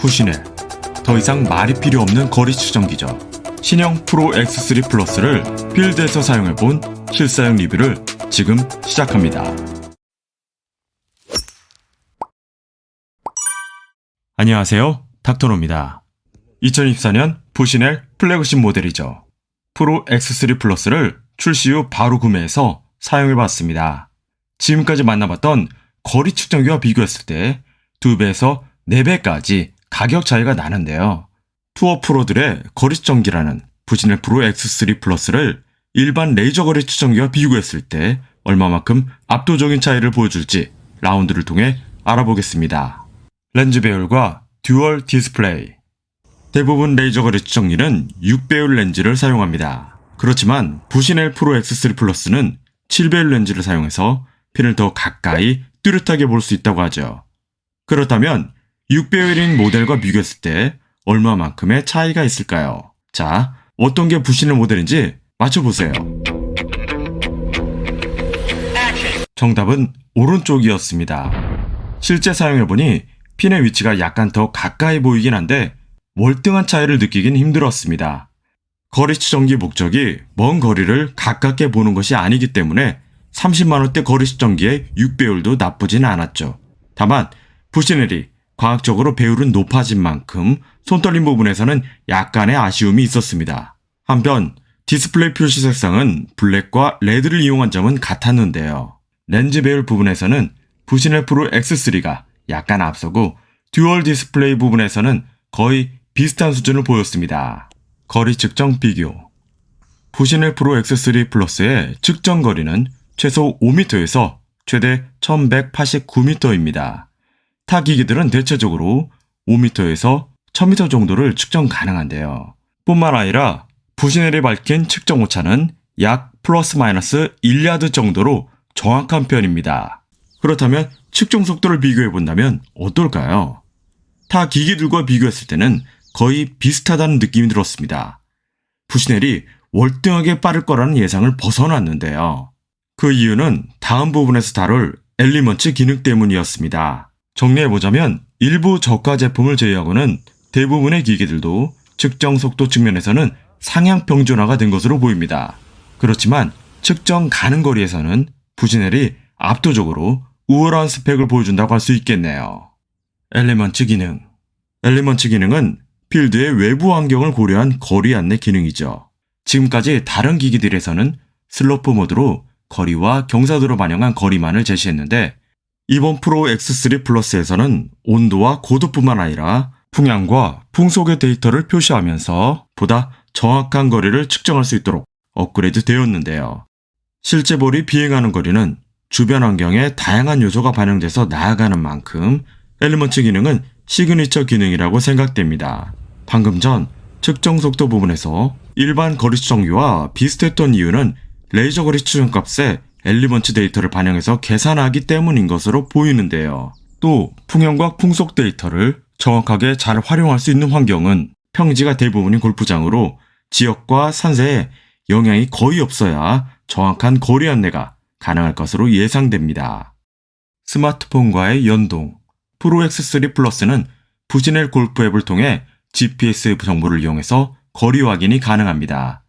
부시넬, 더 이상 말이 필요 없는 거리 측정기죠. 신형 프로 X3 플러스를 필드에서 사용해본 실사용 리뷰를 지금 시작합니다. 안녕하세요, 닥터노입니다. 2024년 부시넬 플래그십 모델이죠. 프로 X3 플러스를 출시 후 바로 구매해서 사용해봤습니다. 지금까지 만나봤던 거리 측정기와 비교했을 때 2배에서 4배까지 가격 차이가 나는데요. 투어 프로들의 거리 측정기라는 부시넬 프로 X3 플러스를 일반 레이저 거리 측정기와 비교했을 때 얼마만큼 압도적인 차이를 보여줄지 라운드를 통해 알아보겠습니다. 렌즈 배율과 듀얼 디스플레이. 대부분 레이저 거리 측정기는 6배율 렌즈를 사용합니다. 그렇지만 부시넬 프로 X3 플러스는 7배율 렌즈를 사용해서 핀을 더 가까이 뚜렷하게 볼 수 있다고 하죠. 그렇다면 6배율인 모델과 비교했을 때 얼마만큼의 차이가 있을까요? 자, 어떤 게 부시넬 모델인지 맞춰보세요. 정답은 오른쪽이었습니다. 실제 사용해보니 핀의 위치가 약간 더 가까이 보이긴 한데 월등한 차이를 느끼긴 힘들었습니다. 거리 측정기 목적이 먼 거리를 가깝게 보는 것이 아니기 때문에 30만원대 거리 측정기의 6배율도 나쁘진 않았죠. 다만 부시넬이 과학적으로 배율은 높아진 만큼 손떨림 부분에서는 약간의 아쉬움이 있었습니다. 한편 디스플레이 표시 색상은 블랙과 레드를 이용한 점은 같았는데요. 렌즈 배율 부분에서는 부시넬 프로 X3가 약간 앞서고 듀얼 디스플레이 부분에서는 거의 비슷한 수준을 보였습니다. 거리 측정 비교. 부시넬 프로 X3 플러스의 측정 거리는 최소 5m에서 최대 1189m입니다. 타 기기들은 대체적으로 5m에서 1000m 정도를 측정 가능한데요. 뿐만 아니라 부시넬이 밝힌 측정 오차는 약 플러스 마이너스 1야드 정도로 정확한 편입니다. 그렇다면 측정 속도를 비교해 본다면 어떨까요? 타 기기들과 비교했을 때는 거의 비슷하다는 느낌이 들었습니다. 부시넬이 월등하게 빠를 거라는 예상을 벗어났는데요. 그 이유는 다음 부분에서 다룰 엘리먼츠 기능 때문이었습니다. 정리해보자면 일부 저가 제품을 제외하고는 대부분의 기기들도 측정 속도 측면에서는 상향 평준화가 된 것으로 보입니다. 그렇지만 측정 가능 거리에서는 부시넬이 압도적으로 우월한 스펙을 보여준다고 할 수 있겠네요. 엘리먼츠 기능. 엘리먼츠 기능은 필드의 외부 환경을 고려한 거리 안내 기능이죠. 지금까지 다른 기기들에서는 슬로프 모드로 거리와 경사도로 반영한 거리만을 제시했는데 이번 프로 X3 플러스에서는 온도와 고도뿐만 아니라 풍향과 풍속의 데이터를 표시하면서 보다 정확한 거리를 측정할 수 있도록 업그레이드 되었는데요. 실제 볼이 비행하는 거리는 주변 환경에 다양한 요소가 반영돼서 나아가는 만큼 엘리먼츠 기능은 시그니처 기능이라고 생각됩니다. 방금 전 측정 속도 부분에서 일반 거리 측정기와 비슷했던 이유는 레이저 거리 측정 값에 엘리먼츠 데이터를 반영해서 계산하기 때문인 것으로 보이는데요. 또 풍형과 풍속 데이터를 정확하게 잘 활용할 수 있는 환경은 평지가 대부분인 골프장으로 지역과 산세에 영향이 거의 없어야 정확한 거리 안내가 가능할 것으로 예상됩니다. 스마트폰과의 연동. 프로 X3 플러스는 부시넬 골프 앱을 통해 GPS 정보를 이용해서 거리 확인이 가능합니다.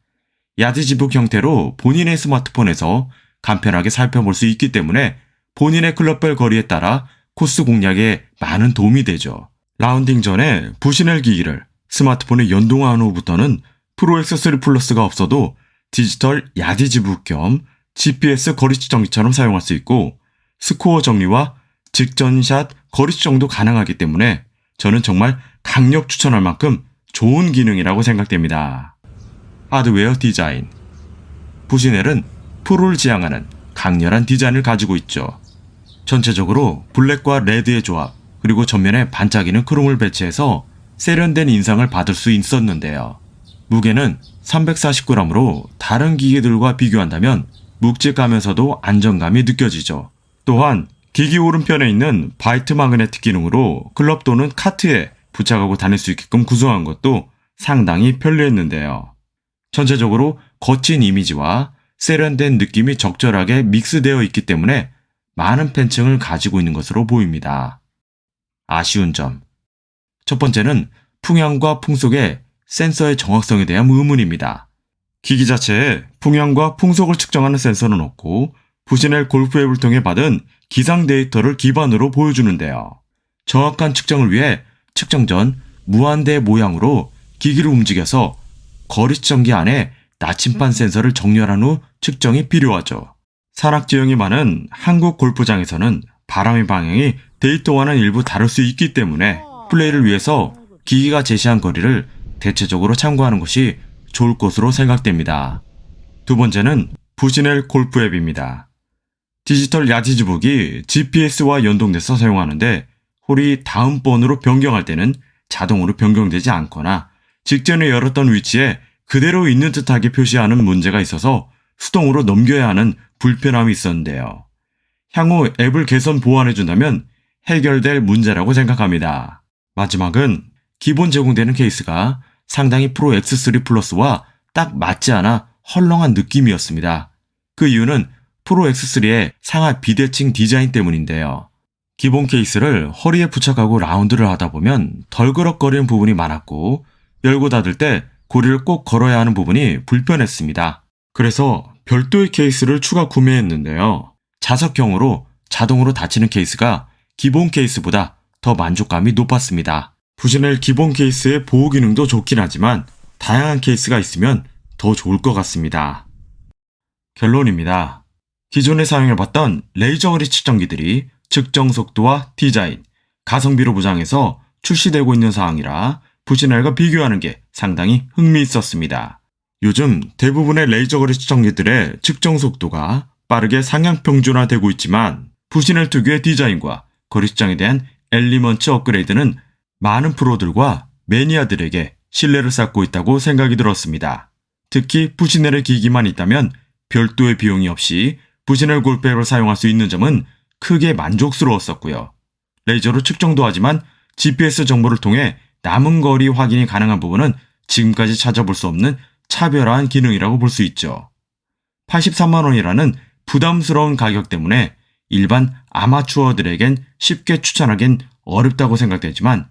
야드 지북 형태로 본인의 스마트폰에서 간편하게 살펴볼 수 있기 때문에 본인의 클럽별 거리에 따라 코스 공략에 많은 도움이 되죠. 라운딩 전에 부시넬 기기를 스마트폰에 연동한 후부터는 프로 X3 플러스가 없어도 디지털 야드 지북 겸 GPS 거리 측정기처럼 사용할 수 있고 스코어 정리와 직전샷 거리 측정도 가능하기 때문에 저는 정말 강력 추천할 만큼 좋은 기능이라고 생각됩니다. 하드웨어 디자인. 부시넬은 프로를 지향하는 강렬한 디자인을 가지고 있죠. 전체적으로 블랙과 레드의 조합 그리고 전면에 반짝이는 크롬을 배치해서 세련된 인상을 받을 수 있었는데요. 무게는 340g으로 다른 기기들과 비교한다면 묵직하면서도 안정감이 느껴지죠. 또한 기기 오른편에 있는 바이트 마그네틱 기능으로 클럽 또는 카트에 부착하고 다닐 수 있게끔 구성한 것도 상당히 편리했는데요. 전체적으로 거친 이미지와 세련된 느낌이 적절하게 믹스되어 있기 때문에 많은 팬층을 가지고 있는 것으로 보입니다. 아쉬운 점. 첫 번째는 풍향과 풍속의 센서의 정확성에 대한 의문입니다. 기기 자체에 풍향과 풍속을 측정하는 센서는 없고 부시넬 골프 앱을 통해 받은 기상 데이터를 기반으로 보여주는데요. 정확한 측정을 위해 측정 전 무한대 모양으로 기기를 움직여서 거리 측정기 안에 나침반 센서를 정렬한 후 측정이 필요하죠. 산악 지형이 많은 한국 골프장에서는 바람의 방향이 데이터와는 일부 다를 수 있기 때문에 플레이를 위해서 기기가 제시한 거리를 대체적으로 참고하는 것이 좋을 것으로 생각됩니다. 두 번째는 부시넬 골프 앱입니다. 디지털 야지지북이 GPS와 연동돼서 사용하는데 홀이 다음 번으로 변경할 때는 자동으로 변경되지 않거나 직전에 열었던 위치에 그대로 있는 듯하게 표시하는 문제가 있어서 수동으로 넘겨야 하는 불편함이 있었는데요. 향후 앱을 개선 보완해준다면 해결될 문제라고 생각합니다. 마지막은 기본 제공되는 케이스가 상당히 프로 X3 플러스와 딱 맞지 않아 헐렁한 느낌이었습니다. 그 이유는 프로 X3의 상하 비대칭 디자인 때문인데요. 기본 케이스를 허리에 부착하고 라운드를 하다 보면 덜그럭거리는 부분이 많았고 열고 닫을 때 고리를 꼭 걸어야 하는 부분이 불편했습니다. 그래서 별도의 케이스를 추가 구매했는데요. 자석형으로 자동으로 닫히는 케이스가 기본 케이스보다 더 만족감이 높았습니다. 부시넬 기본 케이스의 보호 기능도 좋긴 하지만 다양한 케이스가 있으면 더 좋을 것 같습니다. 결론입니다. 기존에 사용해봤던 레이저 거리 측정기들이 측정 속도와 디자인, 가성비로 무장해서 출시되고 있는 사항이라 부시넬과 비교하는 게 상당히 흥미있었습니다. 요즘 대부분의 레이저 거리 측정기들의 측정 속도가 빠르게 상향 평준화되고 있지만 부시넬 특유의 디자인과 거리 측정에 대한 엘리먼트 업그레이드는 많은 프로들과 매니아들에게 신뢰를 쌓고 있다고 생각이 들었습니다. 특히 부시넬의 기기만 있다면 별도의 비용이 없이 부시넬 골프앱을 사용할 수 있는 점은 크게 만족스러웠었고요. 레이저로 측정도 하지만 GPS 정보를 통해 남은 거리 확인이 가능한 부분은 지금까지 찾아볼 수 없는 차별화한 기능이라고 볼 수 있죠. 83만 원이라는 부담스러운 가격 때문에 일반 아마추어들에겐 쉽게 추천하긴 어렵다고 생각되지만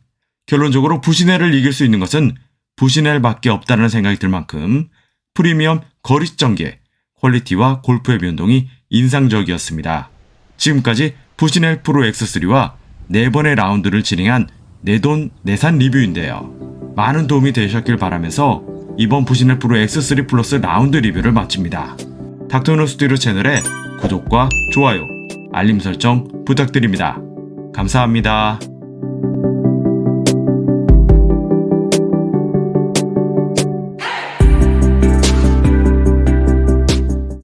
결론적으로 부시넬을 이길 수 있는 것은 부시넬밖에 없다는 생각이 들 만큼 프리미엄 거리 측정기의 퀄리티와 골프의 변동이 인상적이었습니다. 지금까지 부시넬 프로 X3와 4번의 라운드를 진행한 내돈 내산 리뷰인데요. 많은 도움이 되셨길 바라면서 이번 부시넬 프로 X3 플러스 라운드 리뷰를 마칩니다. 닥터노 스튜디오 채널의 구독과 좋아요, 알림 설정 부탁드립니다. 감사합니다.